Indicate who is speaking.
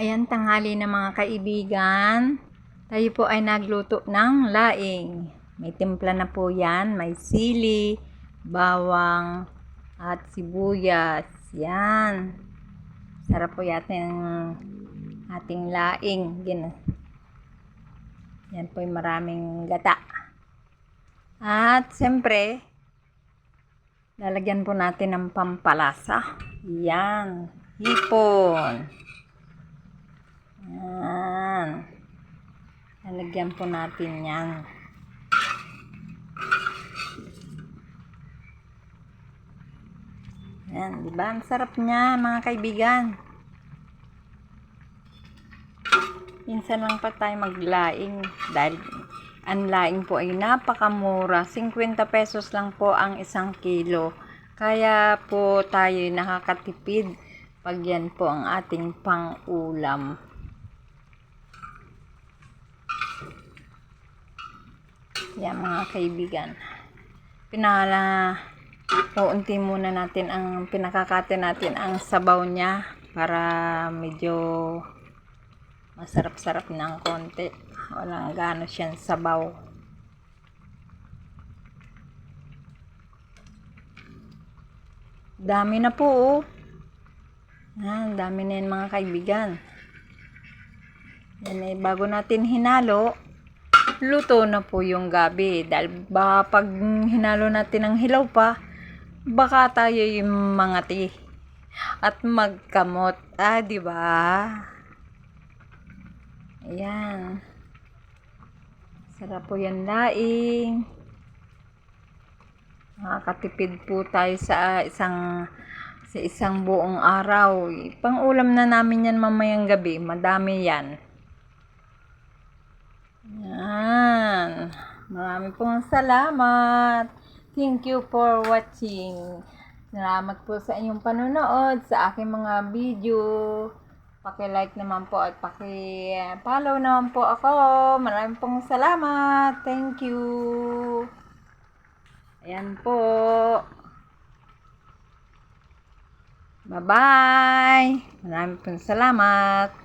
Speaker 1: Ayan, tanghali na mga kaibigan. Tayo po ay nagluto ng laing. May timpla na po yan. May sili, bawang, at sibuyas. Yan. Sarap po yata yung ating laing. Yan po yung maraming gata. At siyempre, lalagyan po natin ng pampalasa. Yan. Hipon. Yan. Lalagyan po natin yan. Yan, diba? Ang sarap niya, mga kaibigan. Minsan lang pa tayo maglaing dahil ang laing po ay napakamura. 50 pesos lang po ang 1 kilo. Kaya po tayo nakakatipid pag yan po ang ating pang-ulam. Yan mga kaibigan. Uunti muna natin pinakakate natin ang sabaw niya para medyo masarap-sarap ng konti. Walang gaano siyang sabaw. Dami na po oh. Dami na yan mga kaibigan. Yan eh, bago natin hinalo, luto na po yung gabi. Dahil baka pag hinalo natin ng hilaw pa, baka tayo yung mangati at magkamot. Di ba? Ayan. Sarap po yan laing. Makakatipid po tayo sa isang buong araw. Pang-ulam na namin yan mamayang gabi. Madami yan. Yan. Marami pong salamat. Thank you for watching. Salamat po sa inyong panonood sa aking mga video. Paki-like naman po at paki-follow naman po ako. Maraming pong salamat. Thank you. Ayan po. Bye-bye. Maraming pong salamat.